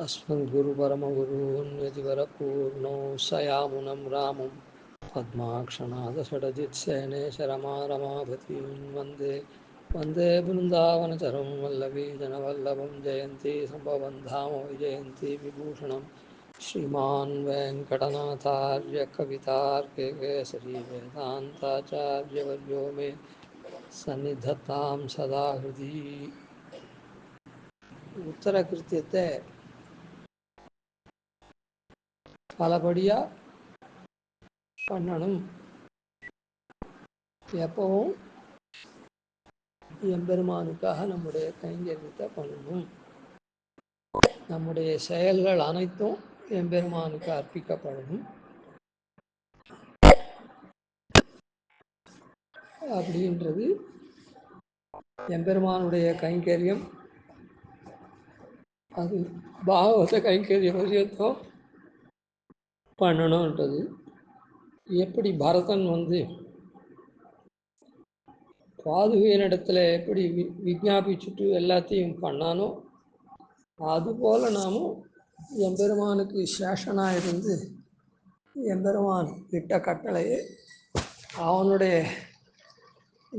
अस्मद्गुरुपरमगुरून्यतिवरपूर्णो सयामुनं रामं पद्माक्षनाथषडजित्सेनेशरमारमापतीं वन्दे वन्दे बृन्दावनचरं वल्लभी जनवल्लभं जयन्ती सम्भवं धाम विजयन्ती विभूषणं श्रीमान् वेङ्कटनाथार्य कवितार्किकेसरी वेदान्ताचार्यवर्यो मे सन्निधत्तां सदा हृदि உத்தரகிருத்தியத்தை பலபடியாக பண்ணணும். எப்பவும் எம்பெருமானுக்காக நம்முடைய கைங்கரியத்தை பண்ணணும். நம்முடைய செயல்கள் அனைத்தும் எம்பெருமானுக்கு அர்ப்பிக்கப்படணும். அப்படின்றது எம்பெருமானுடைய கைங்கரியம். அது பாகவத கைங்கரியம் வரையத்தும் பண்ணணுன்றது. எப்படி பரதன் பாதுகையினிடத்தில் எப்படி விஜாபிச்சுட்டு எல்லாத்தையும் பண்ணானோ அதுபோல் நாமும் எம்பெருமானுக்கு சேஷனாக இருந்து எம்பெருமான் விட்ட கட்டளையை அவனுடைய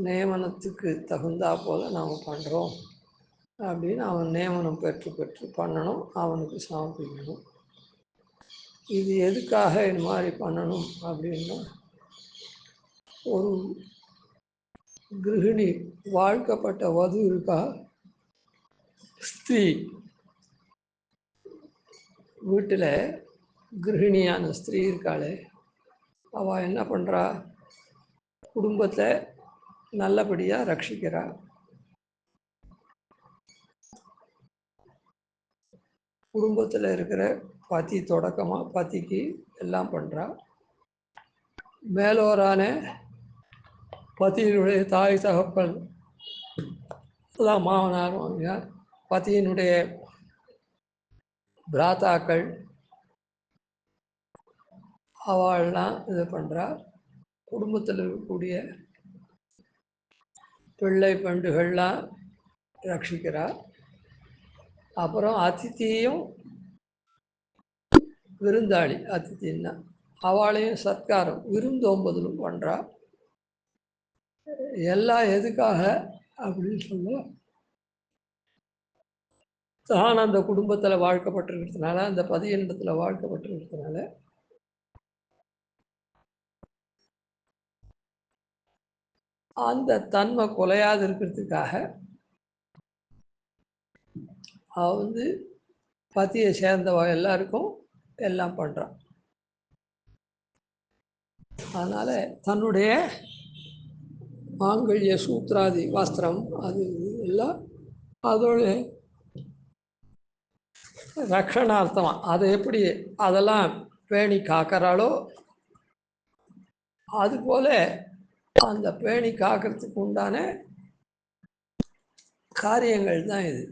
நியமனத்துக்கு தகுந்தா போல் நாம் பண்ணுறோம் அப்படின்னு அவன் நியமனம் பெற்று பண்ணணும், அவனுக்கு சமர்ப்பிக்கணும். இது எதுக்காக இது மாதிரி பண்ணணும் அப்படின்னா, ஒரு கிருஹிணி வாழ்க்கப்பட்ட வது இருக்கா, ஸ்திரீ வீட்டில் கிருஹிணியான ஸ்திரீ இருக்காளே, அவள் என்ன பண்ணுறா, குடும்பத்தை நல்லபடியாக ரட்சிக்கிறா. குடும்பத்தில் இருக்கிற பதி தொடக்கமாக பதிக்கு எல்லாம் பண்ணுறா. மேலோரான பதியினுடைய தாய் தகப்பன் எல்லாம் மாமனார் மாமியார், பதியினுடைய பிராத்தாக்கள் அவள்லாம் இது பண்ணுறா. குடும்பத்தில் இருக்கக்கூடிய பிள்ளை பண்டுகள்லாம் ரட்சிக்கிறார். அப்புறம் அதித்தியும் விருந்தாளி, அதித்தின்னா அவளையும் சத்காரம் விருந்தோம்பதிலும் பண்ணுறா. எல்லாம் எதுக்காக அப்படின்னு சொல்ல, தான் அந்த குடும்பத்தில் வாழ்க்கப்பட்டிருக்கிறதுனால, அந்த பதியினத்தில் வாழ்க்கப்பட்டிருக்கிறதுனால அந்த தன்மை கொலையாது இருக்கிறதுக்காக அவ பதியை சேர்ந்தவ எல்லாருக்கும் எல்லாம் பண்ணுறான். அதனால் தன்னுடைய மாங்கல்ய சூத்திராதி வஸ்திரம் அது எல்லாம் அதோட ரக்ஷணார்த்தமாக அதை எப்படி அதெல்லாம் பேணி காக்கிறாளோ அதுபோல அந்த பேணி காக்கிறதுக்கு உண்டான காரியங்கள் தான் இது.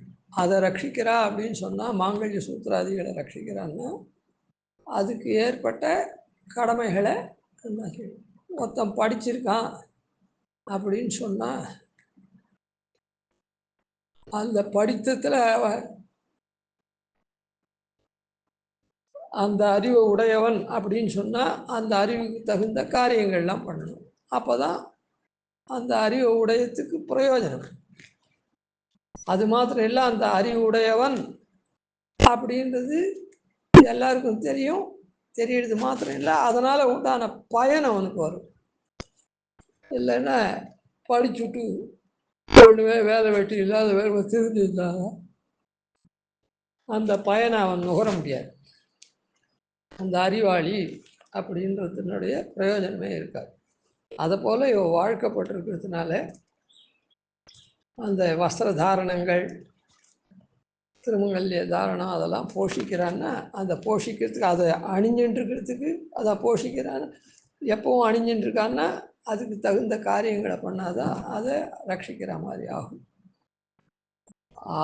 அதை ரட்சிக்கிறா அப்படின்னு சொன்னால், மாங்கல்ய சூத்திராதிகளை ரட்சிக்கிறான்னா அதுக்கு ஏற்பட்ட கடமைகளை மொத்தம் படிச்சிருக்கான் அப்படின்னு சொன்னால், அந்த படித்தத்தில் அந்த அறிவு உடையவன் அப்படின்னு சொன்னால் அந்த அறிவுக்கு தகுந்த காரியங்கள்லாம் பண்ணணும். அப்போ தான் அந்த அறிவு உடையத்துக்கு பிரயோஜனம். அது மாத்திரம் இல்லை, அந்த அறிவு உடையவன் அப்படின்றது எல்லாருக்கும் தெரியும். தெரியறது மாத்திரம் இல்லை, அதனால் உண்டான பயன் அவனுக்கு வரும். இல்லைன்னா படிச்சுட்டு ஒன்றுமே வேலை வெட்டி இல்லாத வேலை தெரிஞ்சிருந்தாங்க அந்த பயனை அவன் நுகர முடியாது. அந்த அறிவாளி அப்படின்றதுனுடைய பிரயோஜனமே இருக்காது. அதை போல் இவ வாழ்க்கப்பட்டிருக்கிறதுனால அந்த வஸ்திர தாரணங்கள், திருமங்கல்ய தாரணம் அதெல்லாம் போஷிக்கிறான்னா, அந்த போஷிக்கிறதுக்கு அதை அணிஞ்சுட்டுருக்கிறதுக்கு அதை போஷிக்கிறான்னு எப்பவும் அணிஞ்சுட்டுருக்கான்னா அதுக்கு தகுந்த காரியங்களை பண்ணாதான் அதை ரட்சிக்கிற மாதிரி ஆகும்.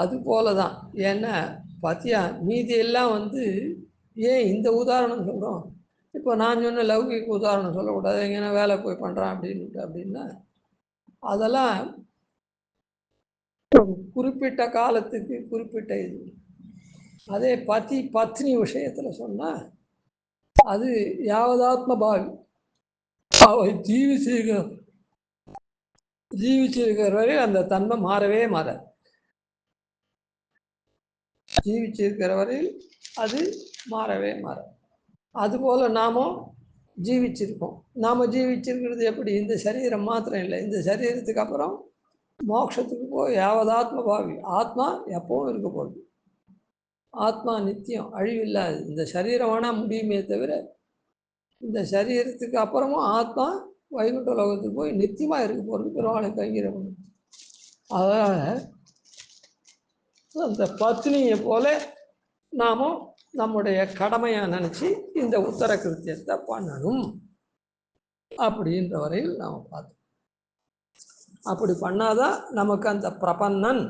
அது போல தான். ஏன்னா பத்தியா மீதியெல்லாம் ஏன் இந்த உதாரணம் சொல்கிறோம், இப்போ நான் சொன்ன லௌகிக உதாரணம் சொல்லக்கூடாது. எங்கன்னா வேலை போய் பண்ணுறான் அப்படின்னா அதெல்லாம் குறிப்பிட்ட காலத்துக்கு குறிப்பிட்ட இது. அதே பதி பத்னி விஷயத்துல சொன்னா அது யாவதாத்ம பாவி, அவ ஜீவிச்சிருக்கிற வரை அந்த தன்மை மாறவே மாறாது. ஜீவிச்சிருக்கிற வரையில் அது மாறவே மாறாது. அதுபோல் நாமும் ஜீவிச்சிருக்கோம். நாம் ஜீவிச்சிருக்கிறது எப்படி? இந்த சரீரம் மாத்திரம் இல்லை, இந்த சரீரத்துக்கு அப்புறம் மோட்சத்துக்கு போய் யாவதாத்ம பாவி. ஆத்மா எப்பவும் இருக்க போகுது. ஆத்மா நித்தியம், அழிவில்லாது. இந்த சரீரம் வேணால் முடியுமே தவிர இந்த சரீரத்துக்கு அப்புறமும் ஆத்மா வைகுண்ட லோகத்துக்கு போய் நித்தியமாக இருக்க போகிறது பெருமாளை கைங்கிறவங்க. அதனால் அந்த பத்னியை போல நாமும் நம்முடைய கடமையாக நினச்சி இந்த உத்தர கிருத்தியத்தை பண்ணணும் அப்படின்ற வரையில் நாம் பார்த்தோம். அப்படி பண்ணாதான் நமக்கு அந்த பிரபன்னன்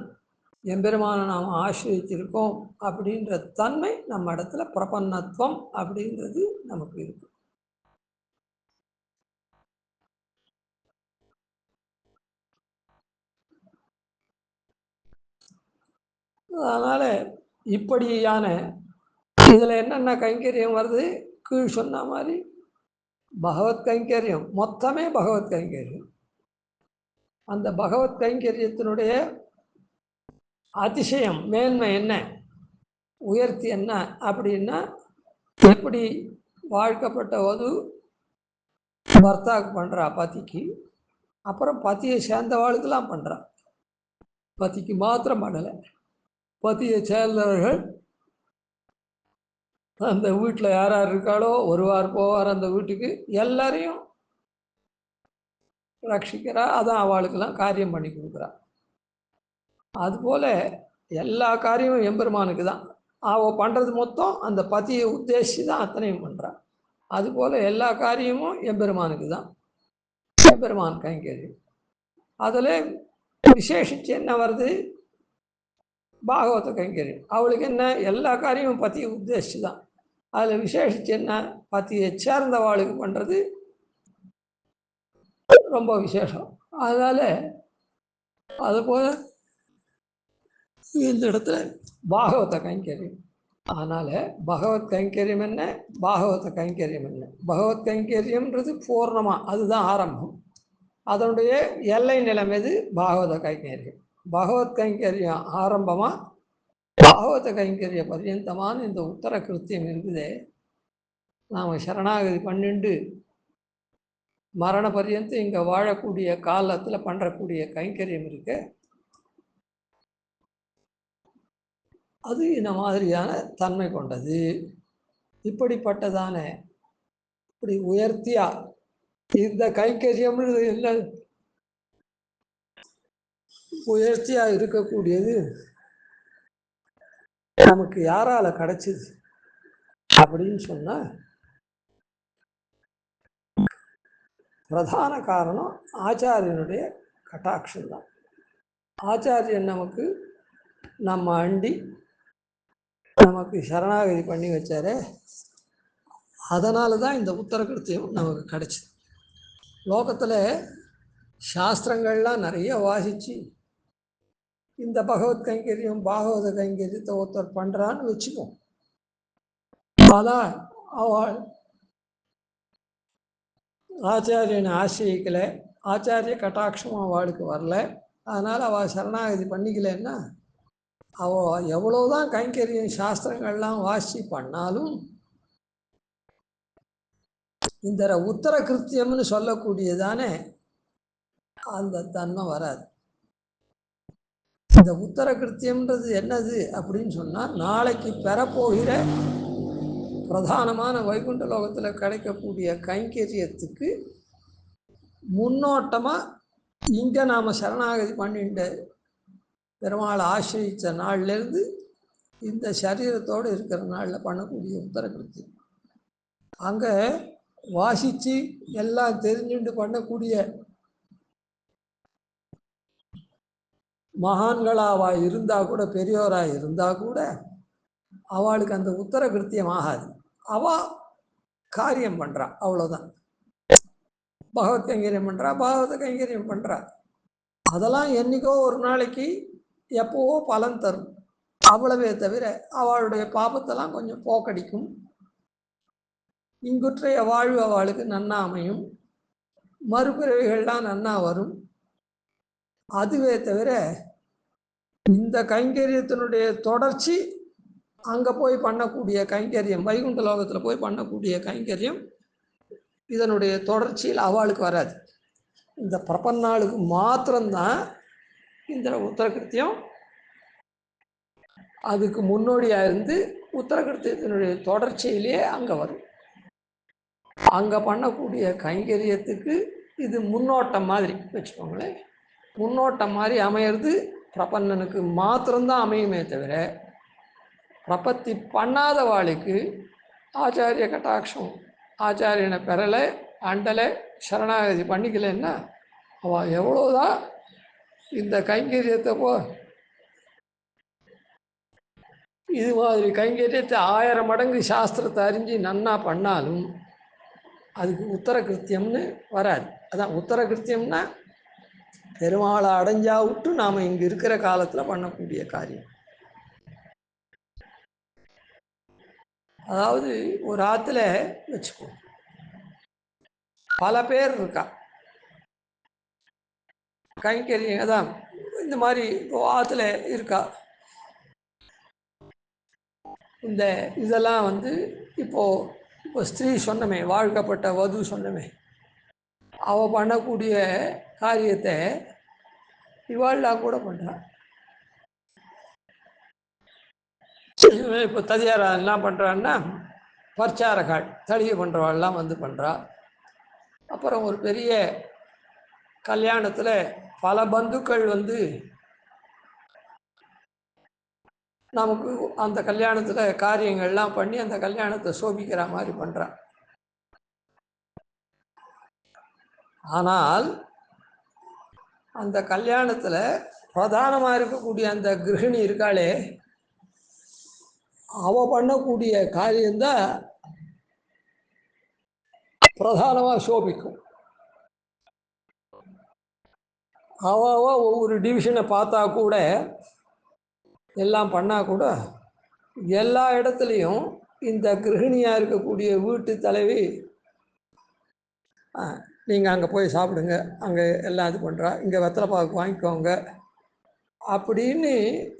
எம்பெருமான நாம் ஆசிரியத்திருக்கோம் அப்படின்ற தன்மை நம்ம இடத்துல பிரபன்னத்துவம் அப்படின்றது நமக்கு இருக்கு. அதனால் இப்படியான இதில் என்னென்ன கைங்கரியம் வருது? கீழ் சொன்ன மாதிரி பகவத் கைங்கரியம், மொத்தமே பகவத் கைங்கரியம். அந்த பகவத் கைங்கரியத்தினுடைய அதிசயம், மேன்மை என்ன, உயர்த்தி என்ன அப்படின்னா, எப்படி வாழ்க்கப்பட்ட வது பர்த்தாவுக்கு பண்ணுறா பத்திக்கு, அப்புறம் பத்தியை சேர்ந்தவாளுக்கெல்லாம் பண்ணுறா. பத்திக்கு மாத்திரம் பண்ணலை, பத்தியை சேர்ந்தவர்கள் அந்த வீட்டில் யார் யார் இருக்காளோ வருவார் போவார் அந்த வீட்டுக்கு எல்லாரையும் ரட்சிக்கிறா. அதான் அவளுக்கெல்லாம் காரியம் பண்ணி கொடுக்குறா. அதுபோல் எல்லா காரியமும் எம்பெருமானுக்கு தான். அவள் பண்ணுறது மொத்தம் அந்த பத்தியை உத்தேசித்து தான் அத்தனையும் பண்ணுறான். அதுபோல் எல்லா காரியமும் எம்பெருமானுக்கு தான், எம்பெருமான் கைங்கரியம். அதில் விசேஷித்து என்ன வருது? பாகவத கைங்கரியம். அவளுக்கு என்ன? எல்லா காரியமும் பத்தியை உத்தேசித்து தான். அதில் விசேஷித்து என்ன? பத்தியை சேர்ந்தவாளுக்கு பண்ணுறது ரொம்ப விசேஷம். அதனால் அதுபோல் இந்த இடத்துல பாகவத கைங்கரியம். அதனால் பகவத் கைங்கரியம் என்ன, பாகவத கைங்கரியம் என்ன? பகவத் கைங்கரியம்ன்றது பூர்ணமாக, அதுதான் ஆரம்பம். அதனுடைய எல்லை நிலம் எது? பாகவத கைங்கரியம். பகவத் கைங்கரியம் ஆரம்பமாக பாகவத கைங்கரிய பர்யந்தமான இந்த உத்தர கிருத்தியம் இருக்குதே, நாம் சரணாகதி பண்ணிண்டு மரண பர்யந்தம் இங்கே வாழக்கூடிய காலத்தில் பண்ணுறக்கூடிய கைங்கரியம் இருக்கு, அது இந்த மாதிரியான தன்மை கொண்டது. இப்படிப்பட்டதான இப்படி உயர்த்தியா இந்த கைங்கரியம்ன்றது என்ன, உயர்த்தியா இருக்கக்கூடியது நமக்கு யாரால கிடைச்சிது அப்படின்னு சொன்னா, பிரதான காரணம் ஆச்சாரியனுடைய கட்டாட்சம் தான். ஆச்சாரியன் நமக்கு நம்ம அண்டி நமக்கு சரணாகதி பண்ணி வச்சாரே, அதனால தான் இந்த உத்தர கிருத்தியம் நமக்கு கிடைச்சிது. லோகத்தில் சாஸ்திரங்கள்லாம் நிறைய வாசித்து இந்த பகவத் கைங்கரியம் பாகவத கைங்கரியத்தை ஒருத்தர் பண்ணுறான்னு வச்சுப்போம். ஆனால் அவள் ஆச்சாரியனை ஆசிரியக்கலை, ஆச்சாரிய கட்டாட்சமும் அவளுக்கு வரல. அதனால் அவள் சரணாகதி பண்ணிக்கலைன்னா அவள் எவ்வளோதான் கைங்கரியம் சாஸ்திரங்கள்லாம் வாசி பண்ணாலும் இந்த உத்தர கிருத்தியம்னு சொல்லக்கூடியதானே அந்த தன்மை வராது. இந்த உத்தர கிருத்தியம்ன்றது என்னது அப்படின்னு சொன்னால், நாளைக்கு பெறப்போகிற பிரதானமான வைகுண்ட லோகத்தில் கிடைக்கக்கூடிய கைங்கரியத்துக்கு முன்னோட்டமாக இங்கே நாம் சரணாகதி பண்ணிட்டு பெருமாள் ஆசிரித்த நாள்லேருந்து இந்த சரீரத்தோடு இருக்கிற நாளில் பண்ணக்கூடிய உத்தர கிருத்தியம். அங்கே வாசித்து எல்லாம் தெரிஞ்சுட்டு பண்ணக்கூடிய மகான்களாக இருந்தால் கூட, பெரியோராக இருந்தால் கூட அவளுக்கு அந்த உத்தர கிருத்தியம் ஆகாது. அவள் காரியம் பண்ணுறா, அவ்வளோதான். பகவத் கைங்கரியம் பண்ணுறா, பாகவத கைங்கரியம் பண்ணுறா. அதெல்லாம் என்றைக்கோ ஒரு நாளைக்கு எப்போவோ பலன் தரும். அவ்வளவே தவிர அவளுடைய பாபத்தெல்லாம் கொஞ்சம் போக்கடிக்கும். இங்குற்றைய வாழ்வு அவளுக்கு நன்னா அமையும், மறுபிறவிகள்லாம் நன்னா வரும். அதுவே தவிர இந்த கைங்கரியத்தினுடைய தொடர்ச்சி அங்கே போய் பண்ணக்கூடிய கைங்கரியம், வைகுண்ட லோகத்தில் போய் பண்ணக்கூடிய கைங்கரியம் இதனுடைய தொடர்ச்சியில் அவளுக்கு வராது. இந்த பிரபன்னாளுக்கு மாத்திரம்தான் இந்த உத்தரகிருத்தியம் அதுக்கு முன்னோடியாக இருந்து உத்தரகிருத்தியத்தினுடைய தொடர்ச்சியிலேயே அங்கே வரும். அங்கே பண்ணக்கூடிய கைங்கரியத்துக்கு இது முன்னோட்டம் மாதிரி வச்சுக்கோங்களேன். முன்னோட்டம் மாதிரி அமையிறது பிரபன்னனுக்கு மாத்திரம்தான் அமையுமே தவிர பிரபத்தி பண்ணாத வாளுக்கு ஆச்சாரிய கட்டாட்சம் ஆச்சாரியனை பெறலை, அண்டலை, சரணாகதி பண்ணிக்கலைன்னா அவள் எவ்வளோதான் இந்த கைங்கரியத்தை இது மாதிரி கைங்கரியத்தை 1000 மடங்கு சாஸ்திரத்தை அறிஞ்சு நன்னா பண்ணாலும் அதுக்கு உத்தரகிருத்தியம்னு வராது. அதான் உத்தரகிருத்தியம்னா பெருமாளை அடைஞ்சா விட்டு நாம் இங்கே இருக்கிற காலத்தில் பண்ணக்கூடிய காரியம். அதாவது ஒரு ஆற்றுல வச்சுக்கோ, பல பேர் இருக்கா கைங்கரியம் தான் இந்த மாதிரி இப்போ ஆற்றுல இருக்கா. இந்த இதெல்லாம் இப்போ ஸ்திரீ சொன்னமே, வாழ்க்கப்பட்ட வது சொன்னமே, அவள் பண்ணக்கூடிய காரியத்தை இவாள்லாம் கூட பண்ணுறான். இப்போ ததியாரா என்ன பண்ணுறான்னா பர்ச்சாரகாள் தளிகை பண்ணுறவாள்லாம் பண்ணுறா. அப்புறம் ஒரு பெரிய கல்யாணத்தில் பல பந்துக்கள் நமக்கு அந்த கல்யாணத்தில் காரியங்கள்லாம் பண்ணி அந்த கல்யாணத்தை சோபிக்கிற மாதிரி பண்ணுறான். ஆனால் அந்த கல்யாணத்தில் பிரதானமாக இருக்கக்கூடிய அந்த கிருஹிணி இருக்காளே, அவள் பண்ணக்கூடிய காரியம்தான் பிரதானமாக சோபிக்கும். அவள் ஒவ்வொரு டிவிஷனை பார்த்தா கூட எல்லாம் பண்ணால் கூட எல்லா இடத்துலையும் இந்த கிருஹிணியாக இருக்கக்கூடிய வீட்டு தலைவி நீங்கள் அங்கே போய் சாப்பிடுங்க, அங்கே எல்லாம் இது பண்ணுறா, இங்கே வெத்தலை பாக்கு வாங்கிக்கோங்க அப்படின்னு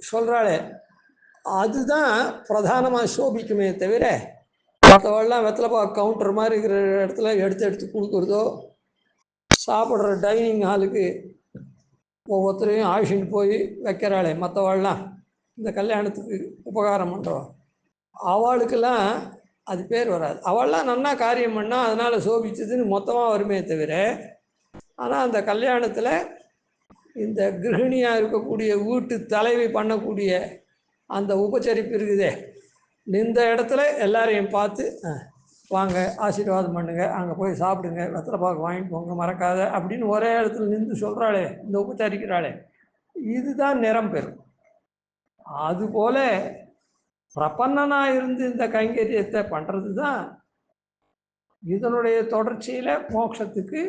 சொல்கிறாளே, அதுதான் பிரதானமாக சோபிக்குமே தவிர மற்றவெல்லாம் வெத்தலை பாக்கு கவுண்டர் மாதிரி இருக்கிற இடத்துல எடுத்து கொடுக்குறதோ, சாப்பிட்ற டைனிங் ஹாலுக்கு ஒவ்வொருத்தரையும் ஆழிச்சிட்டு போய் வைக்கிறாளே மற்றவாள்லாம் இந்த கல்யாணத்துக்கு உபகாரம் பண்ணுறோம், அவளுக்கெல்லாம் அது பேர் வராது. அவள்லாம் நன்னா காரியம் பண்ணால் அதனால் சோபிச்சதுன்னு மொத்தமாக வருமே தவிர, ஆனால் அந்த கல்யாணத்தில் இந்த கிருஹிணியாக இருக்கக்கூடிய வீட்டு தலைவி பண்ணக்கூடிய அந்த உபச்சரிப்பு இருக்குதே, இந்த இடத்துல எல்லாரையும் பார்த்து வாங்க ஆசீர்வாதம் பண்ணுங்க, அங்கே போய் சாப்பிடுங்க, வெத்தலை பாக்கு வாங்கிட்டு போங்க மறக்காத அப்படின்னு ஒரே இடத்துல நின்று சொல்கிறாளே, இந்த உபச்சரிக்கிறாளே, இதுதான் நிறம் பெறும். அதுபோல் பிரபன்னனாக இருந்து இந்த கைங்கரியத்தை பண்ணுறது தான் இதனுடைய தொடர்ச்சியில் மோட்சத்துக்கு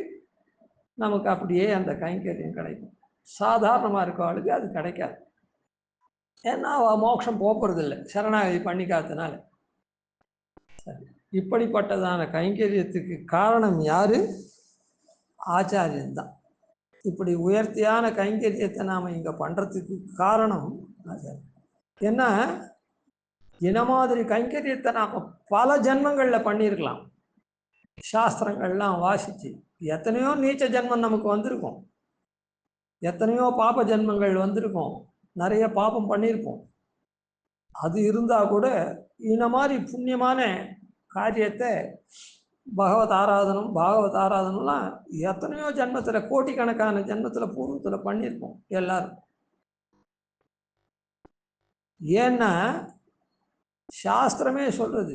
நமக்கு அப்படியே அந்த கைங்கரியம் கிடைக்கும். சாதாரணமாக இருக்கவளுக்கு அது கிடைக்காது. ஏன்னா அவள் மோட்சம் போக்குறதில்லை சரணாகதி பண்ணிக்காதனால. சரி, இப்படிப்பட்டதான கைங்கரியத்துக்கு காரணம் யார்? ஆச்சாரியன்தான். இப்படி உயர்த்தியான கைங்கரியத்தை நாம் இங்கே பண்ணுறதுக்கு காரணம் ஆச்சாரியன். ஏன்னா இன மாதிரி கைங்கரியத்தை நாம் பல ஜென்மங்களில் பண்ணியிருக்கலாம். சாஸ்திரங்கள்லாம் வாசித்து எத்தனையோ நீச்ச ஜென்மம் நமக்கு வந்திருக்கும், எத்தனையோ பாப ஜென்மங்கள் வந்திருக்கும், நிறைய பாபம் பண்ணியிருப்போம். அது இருந்தால் கூட இந்த மாதிரி புண்ணியமான காரியத்தை பாகவத் ஆராதனம்லாம் எத்தனையோ ஜென்மத்தில், கோட்டிக்கணக்கான ஜென்மத்தில் பூர்வத்தில் பண்ணியிருப்போம் எல்லாரும். ஏன்னா சாஸ்திரமே சொல்றது,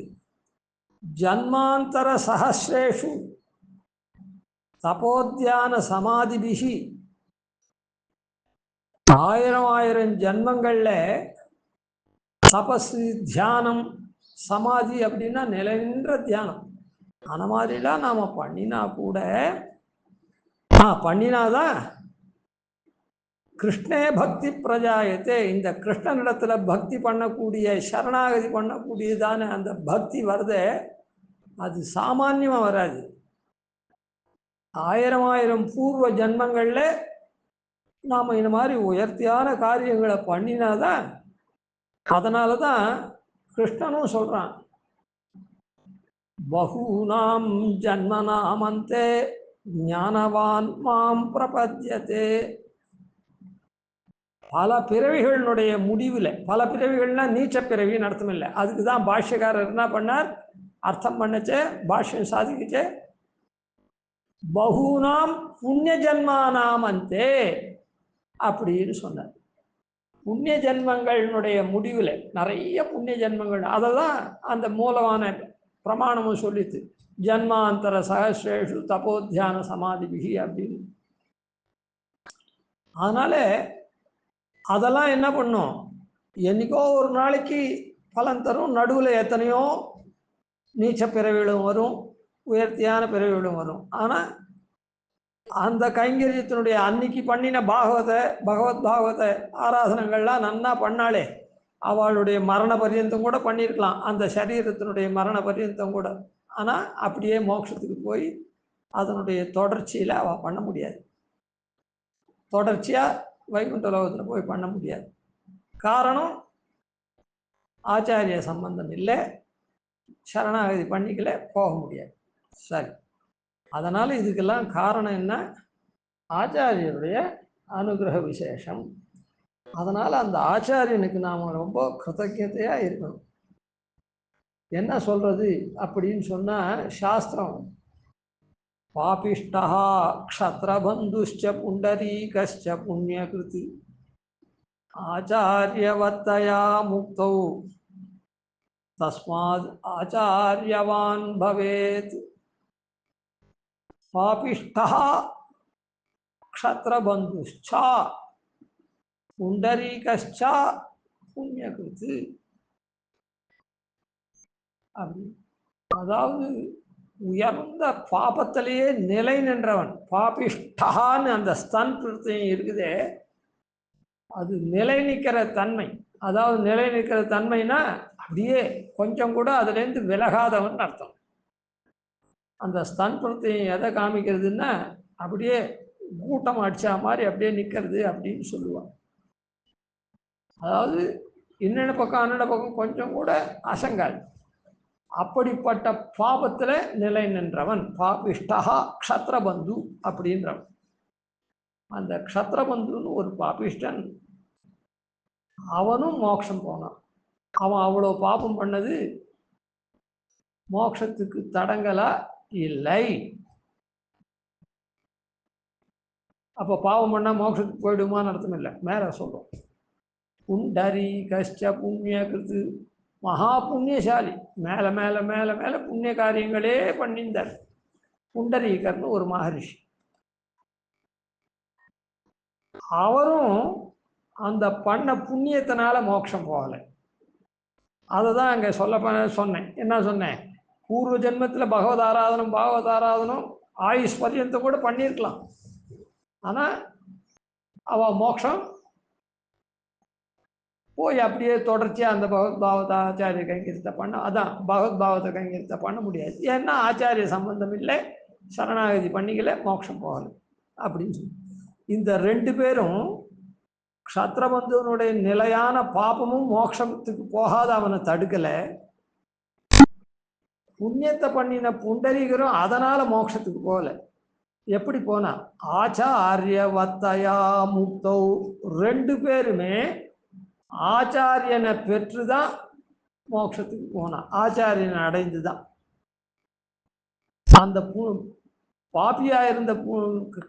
ஜன்மாந்தர சஹஸ்ரேஷு தபோத்தியான சமாதிபிகி, 1000 ஜன்மங்கள்ல தபசு தியானம் சமாதி அப்படின்னா நிலைநின்ற தியானம், அந்த மாதிரிலாம் நாம் பண்ணினா கூட பண்ணினாதான் கிருஷ்ணே பக்தி பிரஜாயத்தே, இந்த கிருஷ்ணனிடத்துல பக்தி பண்ணக்கூடிய சரணாகதி பண்ணக்கூடியதான அந்த பக்தி வருதே, அது சாமான்யமாக வராது. ஆயிரம் ஆயிரம் பூர்வ ஜன்மங்களில் நாம் இந்த மாதிரி உயர்த்தியான காரியங்களை பண்ணினாதான். அதனால தான் கிருஷ்ணனும் சொல்கிறான், பகூனாம் ஜன்மநாமந்தே ஞானவான் மாம் பிரபத்யதே. பல பிறவிகளினுடைய முடிவில், பல பிறவிகள்னா நீச்ச பிறவின்னு அர்த்தம் இல்லை. அதுக்கு தான் பாஷ்யக்காரர் என்ன பண்ணார், அர்த்தம் பண்ணச்சே, பாஷ்யம் சாதிக்கச்சே, பகூனாம் புண்ணிய ஜன்மானாமந்தே அப்படின்னு சொன்னார். புண்ணிய ஜென்மங்களினுடைய முடிவில் நிறைய புண்ணிய ஜென்மங்கள், அதை தான் அந்த மூலமான பிரமாணமும் சொல்லித்து, ஜன்மாந்தர சகஸ்ரேஷு தபோத்தியான சமாதிபிகி அப்படின்னு. அதனால அதெல்லாம் என்ன பண்ணும், என்னைக்கோ ஒரு நாளைக்கு பலன் தரும். நடுவில் எத்தனையோ நீச்ச பிறவிகளும் வரும், உயர்த்தியான பிறவிகளும் வரும். ஆனால் அந்த கைங்கரியத்தினுடைய அன்னைக்கு பண்ணின பகவத் பாகவத ஆராதனங்கள்லாம் நன்னா பண்ணாலே அவளுடைய மரண பரியந்தம் கூட பண்ணியிருக்கலாம், அந்த சரீரத்தினுடைய மரண பரியந்தம் கூட. ஆனால் அப்படியே மோட்சத்துக்கு போய் அதனுடைய தொடர்ச்சியில் அவள் பண்ண முடியாது. தொடர்ச்சியாக வைகுண்ட லோகத்தில் போய் பண்ண முடியாது. காரணம், ஆச்சாரிய சம்பந்தம் இல்லை, சரணாகதி பண்ணிக்கல, போக முடியாது. சரி, அதனால் இதுக்கெல்லாம் காரணம் என்ன, ஆச்சாரியருடைய அனுகிரக விசேஷம். அதனால் அந்த ஆச்சாரியனுக்கு நாம் ரொம்ப கிருத்தஜதையாக இருக்கணும். என்ன சொல்கிறது அப்படின்னு சொன்னால், சாஸ்திரம் பாபிஷ்டா க்ஷத்ரபந்துஷ்ச புண்டரீகஸ்ச புண்ணியகிருதி ஆச்சாரியவத்தயா முக்தௌ தஸ்மாத் ஆச்சாரியவான் பவேத். பாபிஷ்டா க்ஷத்ரபந்துஷ்சா புண்டரீகஸ்சா புண்ணியகிருதி. அப்படி அதாவது உயர்ந்த பாபத்திலேயே நிலை நின்றவன். பாபிஷ்டான்னு அந்த ஸ்தன் பிரத்தியம் இருக்குதே, அது நிலை நிற்கிற தன்மை. அதாவது நிலை நிற்கிற தன்மைனா அப்படியே கொஞ்சம் கூட அதுலேருந்து விலகாதவன் அர்த்தம். அந்த ஸ்தன் பிரத்தியம் எதை காமிக்கிறதுன்னா, அப்படியே கூட்டம் அடிச்சா மாதிரி அப்படியே நிற்கிறது அப்படின்னு சொல்லுவான். அதாவது இன்னொரு பக்கம் அன்னட பக்கம் கொஞ்சம் கூட அசங்காது. அப்படிப்பட்ட பாபத்தில் நிலை நின்றவன் பாபிஷ்டா க்ஷத்ரபந்து அப்படின்றவன். அந்த க்ஷத்ரபந்துன்னு ஒரு பாபிஷ்டன், அவனும் மோட்சம் போனான். அவன் அவ்வளோ பாபம் பண்ணது மோட்சத்துக்கு தடங்கலா இல்லை. அப்போ பாவம் பண்ணால் மோட்சத்துக்கு போயிடுமான்னு அர்த்தம் இல்லை. மேலே சொல்லும், புண்டரீகஸ்ச புண்ணியகிருது, மகா புண்ணியசாலி, மேலே மேலே மேலே மேலே புண்ணிய காரியங்களே பண்ணிந்தார். புண்டரீகர்னு ஒரு மகரிஷி, அவரும் அந்த பண்ண புண்ணியத்தினால மோட்சம் போகலை. அதை தான் அங்கே சொன்னேன். என்ன சொன்னேன், பூர்வ ஜென்மத்தில் பாகவதாராதனம் ஆயுஷ் பரியந்த கூட பண்ணியிருக்கலாம். ஆனால் அவள் மோட்சம் போய் அப்படியே தொடர்ச்சியாக அந்த பகவத்பாவத்தை ஆச்சாரிய கைங்கரியத்தை பண்ண, அதான் பகவத்பாவத்தை கைங்கரியத்தை பண்ண முடியாது. ஏன்னா ஆச்சாரிய சம்பந்தம் இல்லை, சரணாகதி பண்ணிக்கல, மோட்சம் போகலை அப்படின்னு சொல்லி. இந்த ரெண்டு பேரும் க்ஷத்ரபந்துவனுடைய நிலையான பாபமும் மோட்சத்துக்கு போகாத அவனை தடுக்கலை. புண்ணியத்தை பண்ணின புண்டரீகரும் அதனால மோட்சத்துக்கு போகல. எப்படி போனா, ஆச்சாரியவத்தயா முக்தௌ, ரெண்டு பேருமே ஆச்சாரியனை பெற்றுதான் மோட்சத்துக்கு போனான். ஆச்சாரியனை அடைந்துதான். அந்த பாப்பியா இருந்த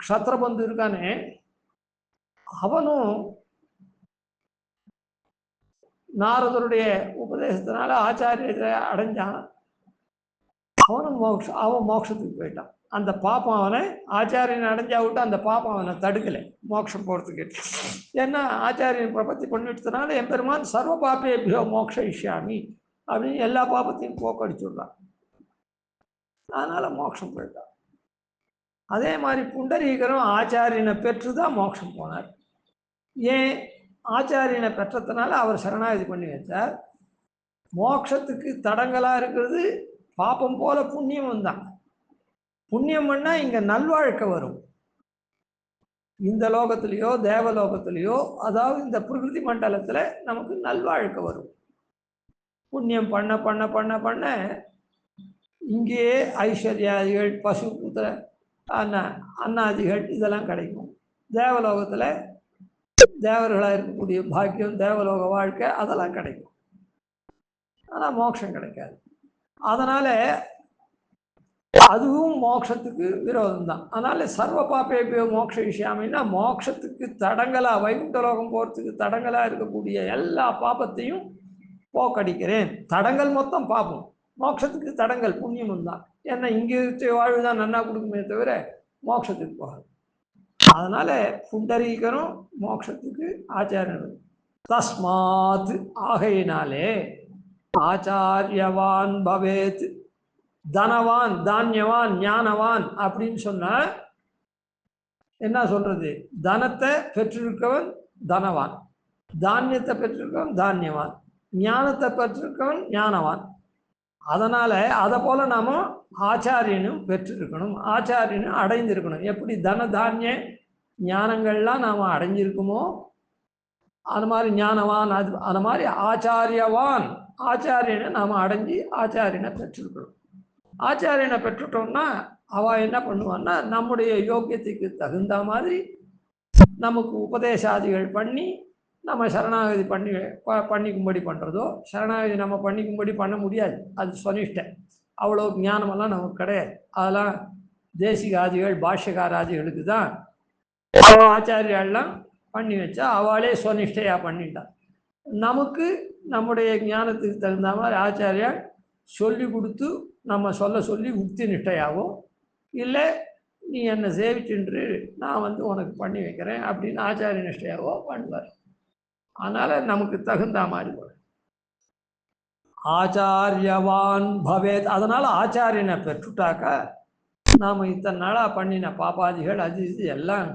க்ஷத்ரபந்து இருக்கானே, அவனும் நாரதருடைய உபதேசத்தினால ஆச்சாரியத்தை அடைஞ்சான். அவன் மோட்சத்துக்கு போயிட்டான். அந்த பாப்பம் அவனை ஆச்சாரியனை அடைஞ்சா விட்டு அந்த பாப்பம் அவனை தடுக்கலை மோட்சம் போகிறதுக்கு. ஏன்னா ஆச்சாரியன் பிரபத்தி பண்ணிட்டதுனால எம்பெருமான் சர்வ பாப்பேபியோ மோக்ஷயிஷ்யாமி அப்படின்னு எல்லா பாப்பத்தையும் போக்கடிச்சுடுறான். அதனால மோட்சம் போயிட்டான். அதே மாதிரி புண்டரீகரும் ஆச்சாரியனை பெற்று தான் மோட்சம் போனார். ஏன் ஆச்சாரியனை பெற்றதுனால அவர் சரணாகதி பண்ணி வச்சார். மோட்சத்துக்கு தடங்களாக இருக்கிறது பாப்பம் போல புண்ணியம் தான். புண்ணியம் பண்ணால் இங்கே நல்வாழ்க்கை வரும். இந்த லோகத்திலேயோ தேவலோகத்திலேயோ, அதாவது இந்த பிரகிருதி மண்டலத்தில் நமக்கு நல்வாழ்க்கை வரும். புண்ணியம் பண்ண பண்ண பண்ண பண்ண இங்கேயே ஐஸ்வர்யாதிகள், பசு புத்திர அன்னாதிகள் இதெல்லாம் கிடைக்கும். தேவலோகத்தில் தேவர்களாக இருக்கக்கூடிய பாக்கியம், தேவலோக வாழ்க்கை அதெல்லாம் கிடைக்கும். ஆனால் மோட்சம் கிடைக்காது. அதனால் அதுவும் மோட்சத்துக்கு விரோதம் தான். அதனால் சர்வ பாப்பேபியோ மோட்ச விஷயம்னா மோட்சத்துக்கு தடங்களாக, வைகுண்ட லோகம் போகிறதுக்கு தடங்களாக இருக்கக்கூடிய எல்லா பாப்பத்தையும் போக்கடிக்கிறேன். தடங்கள் மொத்தம் பாப்போம், மோட்சத்துக்கு தடங்கள் புண்ணியமும் தான். ஏன்னா இங்கே வாழ்வு தான் நன்னா கொடுக்குமே தவிர மோட்சத்துக்கு போகாது. அதனால புண்டரீகரும் மோட்சத்துக்கு ஆச்சாரியனும். தஸ்மாத் ஆகையினாலே ஆச்சாரியவான் பவேத், தனவான், தானியவான், ஞானவான் அப்படின்னு சொன்ன என்ன சொல்றது? தனத்தை பெற்றிருக்கவன் தனவான், தானியத்தை பெற்றிருக்கவன் தானியவான், ஞானத்தை பெற்றிருக்கவன் ஞானவான். அதனால அதை போல நாம ஆச்சாரியனும் பெற்றிருக்கணும், ஆச்சாரியனும் அடைந்திருக்கணும். எப்படி தன தானிய ஞானங்கள்லாம் நாம் அடைஞ்சிருக்குமோ அது மாதிரி ஞானவான், அது மாதிரி ஆச்சாரியவான், ஆச்சாரியனை நாம் அடைஞ்சி ஆச்சாரியனை பெற்றிருக்கணும். ஆச்சாரியனை பெற்றுட்டோம்னா அவள் என்ன பண்ணுவான்னா நம்முடைய யோக்கியத்துக்கு தகுந்த மாதிரி நமக்கு உபதேசாதிகள் பண்ணி நம்ம சரணாகதி பண்ணிக்கும்படி பண்ணுறதோ. சரணாகதி நம்ம பண்ணிக்கும்படி பண்ண முடியாது, அது சொனிஷ்டை. அவ்வளோ ஞானமெல்லாம் நமக்கு கிடையாது. அதெல்லாம் தேசிகாதிகள் பாஷ்யகாராதிகளுக்கு தான் ஆச்சாரியாலாம் பண்ணி வச்சா அவளே சொனிஷ்டையாக பண்ணிட்டான். நமக்கு நம்முடைய ஞானத்துக்கு தகுந்த மாதிரி ஆச்சாரியா சொல்லி கொடுத்து நம்ம சொல்லி முக்தி நிஷ்டையாகவும், இல்லை நீ என்னை சேவிச்சுன்று நான் உனக்கு பண்ணி வைக்கிறேன் அப்படின்னு ஆச்சாரிய நிஷ்டையாவோ பண்ணுவார். அதனால் நமக்கு தகுந்த மாதிரி ஆச்சாரியவான் பவேத். அதனால் ஆச்சாரியனை பெற்றுட்டாக்கா நாம் இத்தனை நாளாக பண்ணின பாப்பாதிகள் அது இது எல்லாம்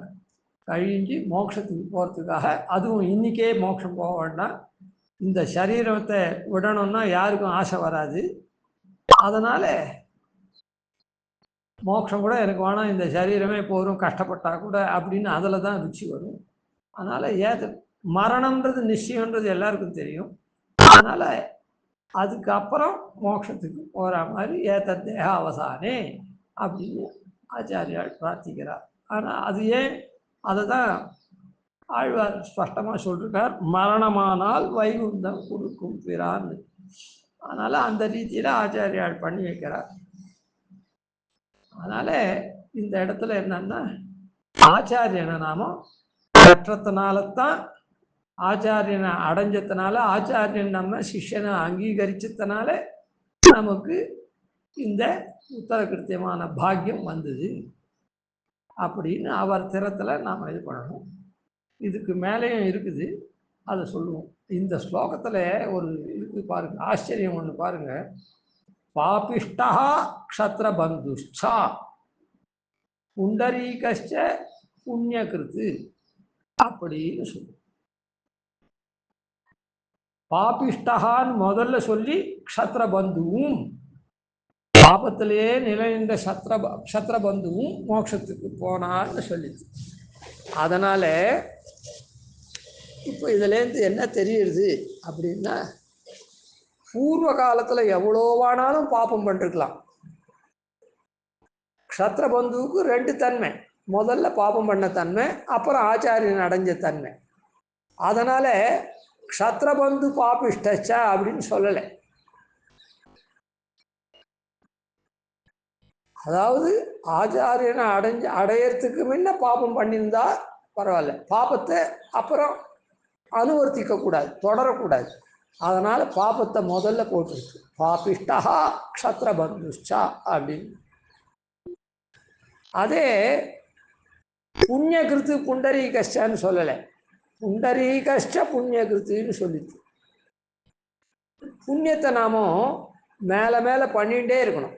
கழிஞ்சு மோட்சத்துக்கு போகிறதுக்காக, அதுவும் இன்றைக்கே மோட்சம் போக வேண்டாம், இந்த சரீரத்தை விடணும்னா யாருக்கும் ஆசை வராது. அதனால் மோட்சம் கூட எனக்கு வேணாம், இந்த சரீரமே போகும் கஷ்டப்பட்டா கூட அப்படின்னு அதில் தான் ருச்சி வரும். அதனால் மரணம்ன்றது நிச்சயம்ன்றது எல்லாருக்கும் தெரியும். அதனால் அதுக்கப்புறம் மோட்சத்துக்கு போகிற மாதிரி ஏத்த தேக அவசானே அப்படின்னு ஆச்சாரியால் பிரார்த்திக்கிறார். ஆனால் அது ஏன், அதை தான் ஆழ்வார் ஸ்பஷ்டமாக சொல்லியிருக்கார், மரணமானால் வைகுந்தம் கொடுக்கும் பிரான்னு. அதனால் அந்த ரீதியில் ஆச்சாரியால் பண்ணி வைக்கிறார். அதனால் இந்த இடத்துல என்னன்னா ஆச்சாரியனை நாம பெற்றத்தினால்தான், ஆச்சாரியனை அடைஞ்சதுனால, ஆச்சாரியன் நம்ம சிஷ்யனை அங்கீகரிச்சதுனால நமக்கு இந்த உத்தரகிருத்தியமான பாக்கியம் வந்தது அப்படின்னு அவர் திறத்தில் நாம் இது பண்ணணும். இதுக்கு மேலேயும் இருக்குது, அதை சொல்லுவோம். இந்த ஸ்லோகத்தில் ஒரு இருக்கு பாருங்க, ஆச்சரியம் ஒன்று பாருங்க. பாபிஷ்டா க்ஷத்ரபந்துஷ்சா புண்டரீகஸ்ச புண்ணியகிருத்து அப்படின்னு சொல்லு. பாபிஷ்டகான்னு முதல்ல சொல்லி க்ஷத்ரபந்துவும், பாபத்திலேயே நிலைந்த க்ஷத்ரபந்துவும் மோட்சத்துக்கு போனான்னு சொல்லிது. அதனால இப்போ இதுலேருந்து என்ன தெரியுது அப்படின்னா, பூர்வ காலத்தில் எவ்வளோவானாலும் பாப்பம் பண்ணிருக்கலாம். க்ஷத்ரபந்துவுக்கு ரெண்டு தன்மை, முதல்ல பாப்பம் பண்ண தன்மை, அப்புறம் ஆச்சாரியன் அடைஞ்ச தன்மை. அதனால க்ஷத்ரபந்து பாபிஷ்டச்சா அப்படின்னு சொல்லலை. அதாவது ஆச்சாரியனை அடையறதுக்கு முன்ன பாப்பம் பண்ணியிருந்தா பரவாயில்ல, பாப்பத்தை அப்புறம் அனுவர்த்திக்க கூடாது, தொடரக்கூடாது. அதனால பாப்பத்தை முதல்ல போட்டுருக்கு, பாபிஷ்டா க்ஷத்ரபந்துஷ்சா அப்படின்னு. அதே புண்ணியகிருத்து புண்டரீகஷ்டன்னு சொல்லலை, புண்டரீகஷ்ட புண்ணியகிருத்துன்னு சொல்லிச்சு. புண்ணியத்தை நாமும் மேலே மேலே பண்ணிகிட்டே இருக்கணும்.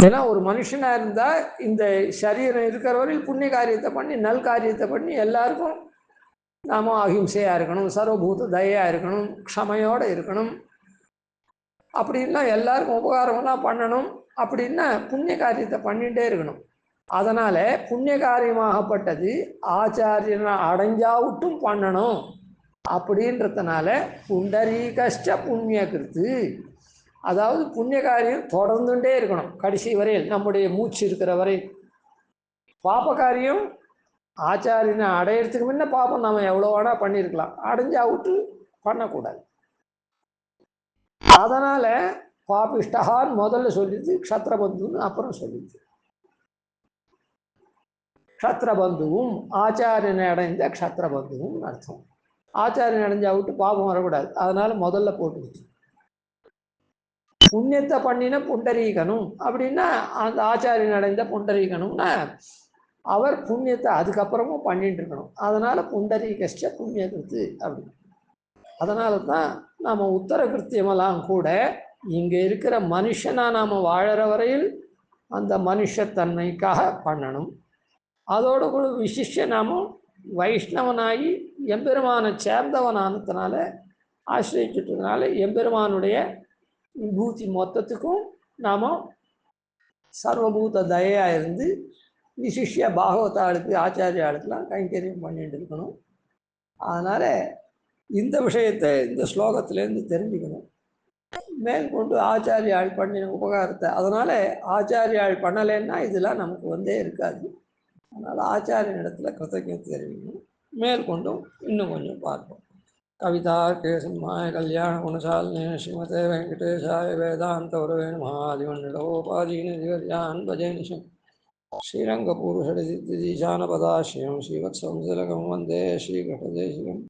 ஏன்னா ஒரு மனுஷனாக இருந்தால் இந்த சரீரம் இருக்கிற வரையில் புண்ணிய காரியத்தை பண்ணி நல் காரியத்தை பண்ணி எல்லாருக்கும் நாம அஹிம்சையாக இருக்கணும், சர்வபூத தயையாக இருக்கணும், க்ஷமையோடு இருக்கணும், அப்படின்னா எல்லாருக்கும் உபகாரம்லாம் பண்ணணும், அப்படின்னா புண்ணிய காரியத்தை பண்ணிகிட்டே இருக்கணும். அதனால் புண்ணிய காரியமாகப்பட்டது ஆச்சாரியனை அடைஞ்சாவிட்டும் பண்ணணும் அப்படின்றதுனால புண்டரீகஷ்ட புண்ணிய கிருத்து, அதாவது புண்ணிய காரியம் தொடர்ந்துட்டே இருக்கணும் கடைசி வரையில், நம்முடைய மூச்சு இருக்கிற வரை. பாப காரியம் ஆச்சாரியனை அடையிறதுக்கு முன்ன பாப்பம் நம்ம எவ்வளோ வேணா பண்ணியிருக்கலாம், அடைஞ்சா விட்டு பண்ணக்கூடாது. அதனால் பாபிஷ்டகான்னு முதல்ல சொல்லிது, க்ஷத்ரபந்துன்னு அப்புறம் சொல்லிது. க்ஷத்ரபந்துவும் ஆச்சாரியனை அடைந்த க்ஷத்ரபந்துவும் அர்த்தம். ஆச்சாரியனை அடைஞ்சா விட்டு பாபம் வரக்கூடாது, அதனால் முதல்ல போட்டுக்கிச்சு. புண்ணியத்தை பண்ணின புண்டரீகனும் அப்படின்னா அந்த ஆச்சாரியன் அடைந்த புண்டரீகனும்னா அவர் புண்ணியத்தை அதுக்கப்புறமும் பண்ணிட்டு இருக்கணும், அதனால் புண்டரீகஷ்ட புண்ணிய கிருத்து அப்படி. அதனால தான் நாம் உத்தர கிருத்தியமெல்லாம் கூட இங்கே இருக்கிற மனுஷனாக நாம் வாழற வரையில் அந்த மனுஷத்தன்மைக்காக பண்ணணும். அதோடு கூட விசிஷ்ய நாமும் வைஷ்ணவனாகி எம்பெருமானை சேர்ந்தவனானதுனால ஆசிரியச்சுட்டதுனால எம்பெருமானுடைய விபூதி மொத்தத்துக்கும் நாம் சர்வபூத தயையாக இருந்து விசிஷ்ய பாகவதாளுக்கு ஆச்சாரியாளுக்கெல்லாம் கைங்கரியம் பண்ணிட்டு இருக்கணும். அதனால் இந்த விஷயத்தை இந்த ஸ்லோகத்திலேருந்து தெரிஞ்சுக்கணும். மேற்கொண்டு ஆச்சாரியாள் பண்ணின உபகாரத்தை, அதனால் ஆச்சாரியாள் பண்ணலைன்னா இதெல்லாம் நமக்கு வந்தே இருக்காது. அதனால் ஆச்சாரிய இடத்துல கிருத்தஜ்ஞத்தை தெரிவிக்கணும். மேற்கொண்டும் இன்னும் கொஞ்சம் பார்ப்போம். கவிதார்க்கே சிம்மாய கல்யாண குணசாலினே ஸ்ரீமதே வெங்கடேஷாய வேதாந்த உரவே மகாதிவண்டோபாதீனதிவர்யான் பஜேனிஷம் ஸ்ரீரங்கபூருஷடிதிஜானபதாஸ்யம் ஸ்ரீவத்சம்சலகம் வந்தே ஸ்ரீகடதேசிகம்.